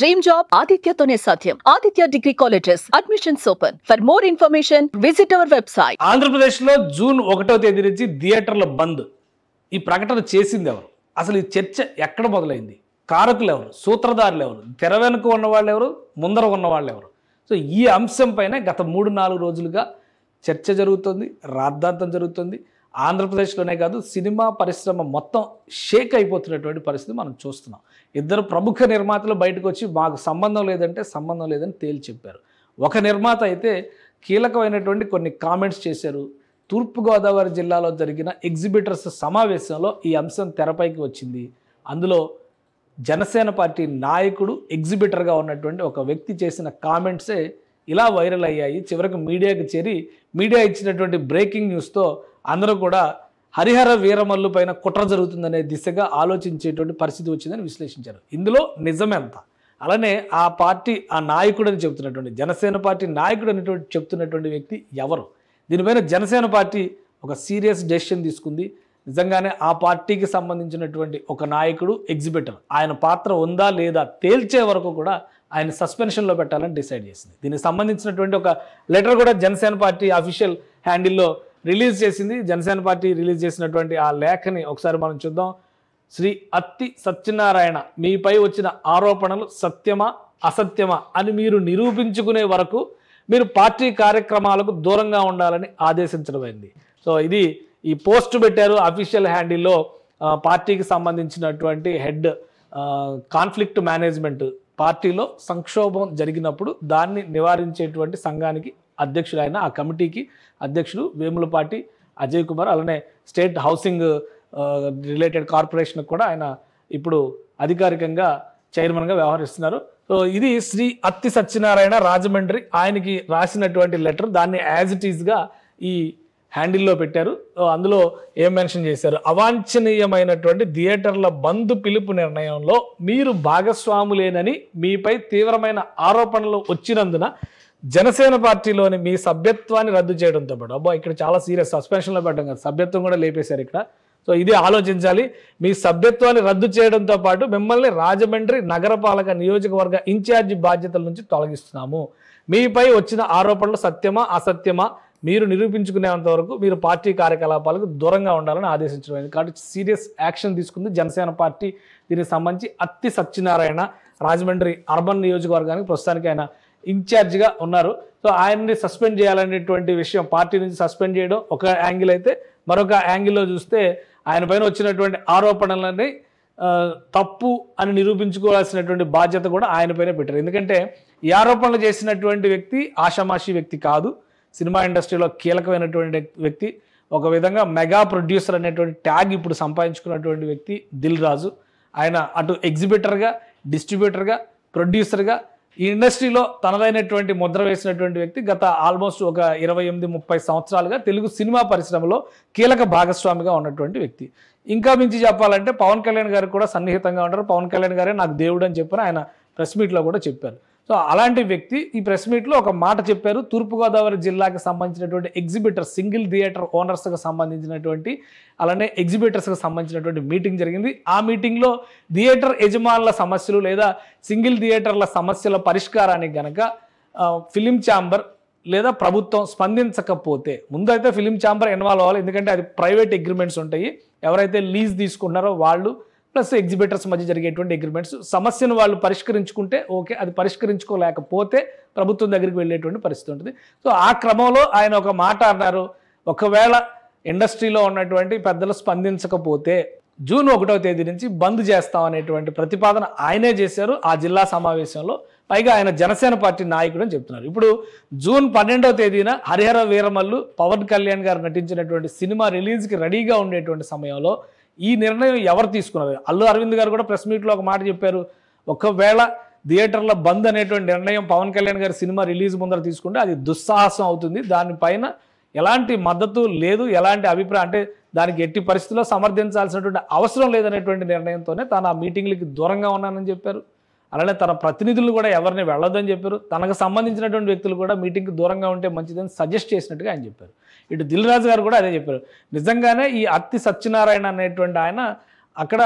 Dream job ఆదిత్యతోనే సాధ్యం. Aditya degree colleges admissions open. For more information visit our website. ఆంధ్రప్రదేశ్లో June 1వ తేదీ నుంచి థియేటర్ల బంద్ ఈ ప్రకటన చేసింది ఎవరు? అసలు ఈ చర్చ ఎక్కడ మొదలైంది? కారకులు ఎవరు? సూత్రధారులు ఎవరు? తెర వెనుక ఉన్నవాళ్ళు ఎవరు? ముందర ఉన్నవాళ్ళు ఎవరు? సో ఈ అంశం పైన గత 3-4 రోజులుగా చర్చ జరుగుతుంది, రాద్ధాంతం జరుగుతుంది. ఆంధ్రప్రదేశ్లోనే కాదు, సినిమా పరిశ్రమ మొత్తం షేక్ అయిపోతున్నటువంటి పరిస్థితి మనం చూస్తున్నాం. ఇద్దరు ప్రముఖ నిర్మాతలు బయటకు వచ్చి మాకు సంబంధం లేదంటే సంబంధం లేదని తేల్చి చెప్పారు. ఒక నిర్మాత అయితే కీలకమైనటువంటి కొన్ని కామెంట్స్ చేశారు. తూర్పుగోదావరి జిల్లాలో జరిగిన ఎగ్జిబిటర్స్ సమావేశంలో ఈ అంశం తెరపైకి వచ్చింది. అందులో జనసేన పార్టీ నాయకుడు ఎగ్జిబిటర్గా ఉన్నటువంటి ఒక వ్యక్తి చేసిన కామెంట్సే ఇలా వైరల్ అయ్యాయి. చివరికి మీడియాకి చేరి మీడియా ఇచ్చినటువంటి బ్రేకింగ్ న్యూస్తో అందరూ కూడా హరిహర వీరమల్లు పైన కుట్ర జరుగుతుందనే దిశగా ఆలోచించేటువంటి పరిస్థితి వచ్చిందని విశ్లేషించారు. ఇందులో నిజమెంత? అలానే ఆ పార్టీ ఆ నాయకుడు అని చెప్తున్నటువంటి జనసేన పార్టీ నాయకుడు అనేటువంటి చెప్తున్నటువంటి వ్యక్తి ఎవరు? దీనిపైన జనసేన పార్టీ ఒక సీరియస్ డెసిషన్ తీసుకుంది. నిజంగానే ఆ పార్టీకి సంబంధించినటువంటి ఒక నాయకుడు ఎగ్జిబిటర్, ఆయన పాత్ర ఉందా లేదా తేల్చే వరకు కూడా ఆయన సస్పెన్షన్లో పెట్టాలని డిసైడ్ చేసింది. దీనికి సంబంధించినటువంటి ఒక లెటర్ కూడా జనసేన పార్టీ అఫీషియల్ హ్యాండిల్లో రిలీజ్ చేసింది. జనసేన పార్టీ రిలీజ్ చేసినటువంటి ఆ లేఖని ఒకసారి మనం చూద్దాం. శ్రీ అత్తి సత్యనారాయణ, మీపై వచ్చిన ఆరోపణలు సత్యమా అసత్యమా అని మీరు నిరూపించుకునే వరకు మీరు పార్టీ కార్యక్రమాలకు దూరంగా ఉండాలని ఆదేశించడమైంది. సో ఇది ఈ పోస్ట్ పెట్టారు అఫీషియల్ హ్యాండిల్లో. పార్టీకి సంబంధించినటువంటి హెడ్ కాన్ఫ్లిక్ట్ మేనేజ్మెంట్, పార్టీలో సంక్షోభం జరిగినప్పుడు దాన్ని నివారించేటువంటి సంఘానికి అధ్యక్షుడు, ఆయన ఆ కమిటీకి అధ్యక్షుడు వేములపాటి అజయ్ కుమార్. అలానే స్టేట్ హౌసింగ్ రిలేటెడ్ కార్పొరేషన్కి కూడా ఆయన ఇప్పుడు అధికారికంగా చైర్మన్గా వ్యవహరిస్తున్నారు. సో ఇది శ్రీ అత్తి సత్యనారాయణ రాజమండ్రి, ఆయనకి రాసినటువంటి లెటర్. దాన్ని యాజ్ ఇట్ ఈజ్గా ఈ హ్యాండిల్లో పెట్టారు. అందులో ఏం మెన్షన్ చేశారు? అవాంఛనీయమైనటువంటి థియేటర్ల బంద్ పిలుపు నిర్ణయంలో మీరు భాగస్వాములేనని మీపై తీవ్రమైన ఆరోపణలు వచ్చినందున జనసేన పార్టీలోని మీ సభ్యత్వాన్ని రద్దు చేయడంతో పాటు, అబ్బా ఇక్కడ చాలా సీరియస్, సస్పెన్షన్లో పెట్టడం కాదు, సభ్యత్వం కూడా లేపేశారు ఇక్కడ. సో ఇది ఆలోచించాలి. మీ సభ్యత్వాన్ని రద్దు చేయడంతో పాటు మిమ్మల్ని రాజమండ్రి నగరపాలక నియోజకవర్గ ఇన్ఛార్జి బాధ్యతల నుంచి తొలగిస్తున్నాము. మీపై వచ్చిన ఆరోపణలు సత్యమా అసత్యమా మీరు నిరూపించుకునేంత వరకు మీరు పార్టీ కార్యకలాపాలకు దూరంగా ఉండాలని ఆదేశించడం. కాబట్టి సీరియస్ యాక్షన్ తీసుకుంది జనసేన పార్టీ. దీనికి సంబంధించి అత్తి సత్యనారాయణ రాజమండ్రి అర్బన్ నియోజకవర్గానికి ప్రస్తుతానికి ఆయన ఇన్ఛార్జిగా ఉన్నారు. సో ఆయన్ని సస్పెండ్ చేయాలనేటువంటి విషయం, పార్టీ నుంచి సస్పెండ్ చేయడం ఒక యాంగిల్ అయితే, మరొక యాంగిల్లో చూస్తే ఆయన పైన వచ్చినటువంటి ఆరోపణలని తప్పు అని నిరూపించుకోవాల్సినటువంటి బాధ్యత కూడా ఆయన పైన పెట్టారు. ఎందుకంటే ఈ ఆరోపణలు చేసినటువంటి వ్యక్తి ఆషామాషి వ్యక్తి కాదు. సినిమా ఇండస్ట్రీలో కీలకమైనటువంటి వ్యక్తి, ఒక విధంగా మెగా ప్రొడ్యూసర్ అనేటువంటి ట్యాగ్ ఇప్పుడు సంపాదించుకున్నటువంటి వ్యక్తి దిల్ రాజు. ఆయన అటు ఎగ్జిబిటర్గా, డిస్ట్రిబ్యూటర్గా, ప్రొడ్యూసర్గా ఈ ఇండస్ట్రీలో తనదైనటువంటి ముద్ర వేసినటువంటి వ్యక్తి. గత ఆల్మోస్ట్ ఒక 28-30 సంవత్సరాలుగా తెలుగు సినిమా పరిశ్రమలో కీలక భాగస్వామిగా ఉన్నటువంటి వ్యక్తి. ఇంకా మించి చెప్పాలంటే పవన్ కళ్యాణ్ గారు కూడా సన్నిహితంగా ఉంటారు. పవన్ కళ్యాణ్ గారే నాకు దేవుడు అని చెప్పారు, ఆయన ప్రెస్ మీట్లో కూడా చెప్పారు. సో అలాంటి వ్యక్తి ఈ ప్రెస్ మీట్లో ఒక మాట చెప్పారు. తూర్పుగోదావరి జిల్లాకి సంబంధించినటువంటి ఎగ్జిబిటర్, సింగిల్ థియేటర్ ఓనర్స్కి సంబంధించినటువంటి, అలానే ఎగ్జిబిటర్స్కి సంబంధించినటువంటి మీటింగ్ జరిగింది. ఆ మీటింగ్లో థియేటర్ యజమానుల సమస్యలు లేదా సింగిల్ థియేటర్ల సమస్యల పరిష్కారానికి గనక ఫిలిం ఛాంబర్ లేదా ప్రభుత్వం స్పందించకపోతే, ముందైతే ఫిలిం ఛాంబర్ ఇన్వాల్వ్ అవ్వాలి. ఎందుకంటే అది ప్రైవేట్ అగ్రిమెంట్స్ ఉంటాయి. ఎవరైతే లీజ్ తీసుకున్నారో వాళ్ళు ప్లస్ ఎగ్జిబిటర్స్ మధ్య జరిగేటువంటి అగ్రిమెంట్స్, సమస్యను వాళ్ళు పరిష్కరించుకుంటే ఓకే, అది పరిష్కరించుకోలేకపోతే ప్రభుత్వం దగ్గరికి వెళ్ళేటువంటి పరిస్థితి ఉంటుంది. సో ఆ క్రమంలో ఆయన ఒక మాట అన్నారు, ఒకవేళ ఇండస్ట్రీలో ఉన్నటువంటి పెద్దలు స్పందించకపోతే జూన్ 1వ తేదీ నుంచి బంద్ చేస్తాం అనేటువంటి ప్రతిపాదన ఆయనే చేశారు ఆ జిల్లా సమావేశంలో. పైగా ఆయన జనసేన పార్టీ నాయకుడు అని చెప్తున్నారు. ఇప్పుడు జూన్ 12వ తేదీన హరిహర వీరమల్లు పవన్ కళ్యాణ్ గారు నటించినటువంటి సినిమా రిలీజ్కి రెడీగా ఉండేటువంటి సమయంలో ఈ నిర్ణయం ఎవరు తీసుకున్నారు? అల్లు అరవింద్ గారు కూడా ప్రెస్ మీట్లో ఒక మాట చెప్పారు, ఒకవేళ థియేటర్ల బంద్ అనేటువంటి నిర్ణయం పవన్ కళ్యాణ్ గారి సినిమా రిలీజ్ ముందర తీసుకుంటే అది దుస్సాహసం అవుతుంది, దానిపైన ఎలాంటి మద్దతు లేదు, ఎలాంటి అభిప్రాయం అంటే దానికి ఎట్టి పరిస్థితుల్లో సమర్థించాల్సినటువంటి అవసరం లేదనేటువంటి నిర్ణయంతోనే తాను ఆ మీటింగ్లకి దూరంగా ఉన్నానని చెప్పారు. అలానే తన ప్రతినిధులు కూడా ఎవరిని వెళ్ళొద్దని చెప్పారు. తనకు సంబంధించినటువంటి వ్యక్తులు కూడా మీటింగ్కి దూరంగా ఉంటే మంచిదని సజెస్ట్ చేసినట్టుగా ఆయన చెప్పారు. ఇటు దిల్ రాజు గారు కూడా అదే చెప్పారు. నిజంగానే ఈ అత్తి సత్యనారాయణ అనేటువంటి ఆయన అక్కడ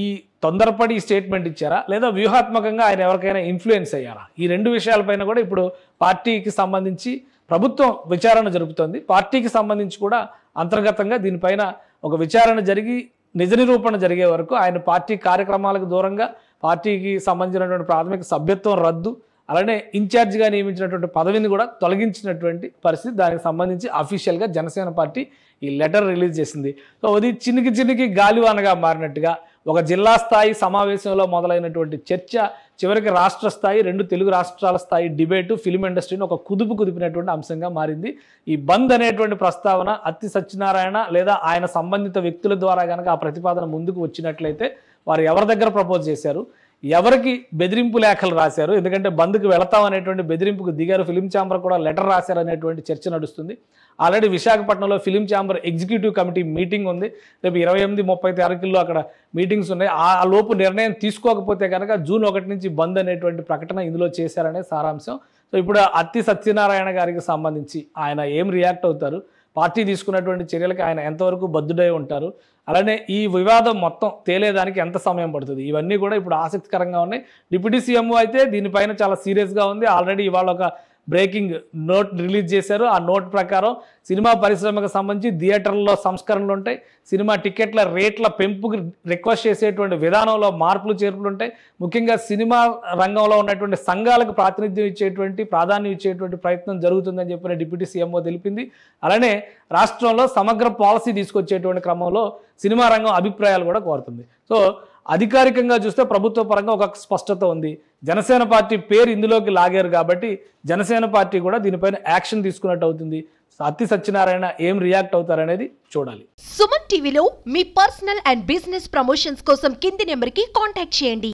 ఈ తొందరపడి స్టేట్మెంట్ ఇచ్చారా లేదా వ్యూహాత్మకంగా ఆయన ఎవరికైనా ఇన్ఫ్లుయెన్స్ అయ్యారా? ఈ రెండు విషయాలపైన కూడా ఇప్పుడు పార్టీకి సంబంధించి ప్రభుత్వం విచారణ జరుపుతోంది. పార్టీకి సంబంధించి కూడా అంతర్గతంగా దీనిపైన ఒక విచారణ జరిగి నిజ నిరూపణ జరిగే వరకు ఆయన పార్టీ కార్యక్రమాలకు దూరంగా, పార్టీకి సంబంధించినటువంటి ప్రాథమిక సభ్యత్వం రద్దు, అలానే ఇన్ఛార్జిగా నియమించినటువంటి పదవిని కూడా తొలగించినటువంటి పరిస్థితి. దానికి సంబంధించి అఫీషియల్గా జనసేన పార్టీ ఈ లెటర్ రిలీజ్ చేసింది. సో అది చినికి గాలివానగా మారినట్టుగా ఒక జిల్లా స్థాయి సమావేశంలో మొదలైనటువంటి చర్చ చివరికి రాష్ట్ర స్థాయి, 2 తెలుగు రాష్ట్రాల స్థాయి డిబేటు ఫిలిం ఇండస్ట్రీని ఒక కుదిపినటువంటి అంశంగా మారింది. ఈ బంద్ అనేటువంటి ప్రస్తావన అత్తి సత్యనారాయణ లేదా ఆయన సంబంధిత వ్యక్తుల ద్వారా కనుక ఆ ప్రతిపాదన ముందుకు వచ్చినట్లయితే వారు ఎవరి దగ్గర ప్రపోజ్ చేశారు, ఎవరికి బెదిరింపు లేఖలు రాశారు, ఎందుకంటే బంద్కు వెళతాం అనేటువంటి బెదిరింపుకు దిగారు, ఫిలిం ఛాంబర్ కూడా లెటర్ రాశారు అనేటువంటి చర్చ నడుస్తుంది. ఆల్రెడీ విశాఖపట్నంలో film chamber executive committee meeting ఉంది. రేపు 28, 30 తారీఖుల్లో అక్కడ మీటింగ్స్ ఉన్నాయి. ఆ లోపు నిర్ణయం తీసుకోకపోతే కనుక జూన్ 1 నుంచి బంద్ అనేటువంటి ప్రకటన ఇందులో చేశారనే సారాంశం. సో ఇప్పుడు అత్తి సత్యనారాయణ గారికి సంబంధించి ఆయన ఏం రియాక్ట్ అవుతారు, పార్టీ తీసుకున్నటువంటి చర్యలకు ఆయన ఎంతవరకు బద్దుడై ఉంటారు, అలానే ఈ వివాదం మొత్తం తేలేదానికి ఎంత సమయం పడుతుంది, ఇవన్నీ కూడా ఇప్పుడు ఆసక్తికరంగా ఉన్నాయి. డిప్యూటీ సీఎం అయితే దీనిపైన చాలా సీరియస్గా ఉంది. ఆల్రెడీ ఇవాళ ఒక బ్రేకింగ్ నోట్ రిలీజ్ చేశారు. ఆ నోట్ ప్రకారం సినిమా పరిశ్రమకు సంబంధించి థియేటర్లలో సంస్కరణలు ఉంటాయి, సినిమా టికెట్ల రేట్ల పెంపుకి రిక్వెస్ట్ చేసేటువంటి విధానంలో మార్పులు చేర్పులు ఉంటాయి. ముఖ్యంగా సినిమా రంగంలో ఉన్నటువంటి సంఘాలకు ప్రాధాన్యం ఇచ్చేటువంటి ప్రయత్నం జరుగుతుందని చెప్పిన డిప్యూటీ సీఎంఓ తెలిపింది. అలానే రాష్ట్రంలో సమగ్ర పాలసీ తీసుకొచ్చేటువంటి క్రమంలో సినిమా రంగం అభిప్రాయాలు కూడా కోరుతుంది. సో అధికారికంగా చూస్తే ప్రభుత్వ పరంగా ఒక స్పష్టత ఉంది. జనసేన పార్టీ పేరు ఇందులోకి లాగారు కాబట్టి జనసేన పార్టీ కూడా దీనిపైన యాక్షన్ తీసుకున్నట్టు అవుతుంది. అత్తి సత్యనారాయణ ఏం రియాక్ట్ అవుతారనేది చూడాలి. సుమన్ టీవీలో మీ పర్సనల్ అండ్ బిజినెస్ ప్రమోషన్స్ కోసం కింది నెంబర్కి కాంటాక్ట్ చేయండి.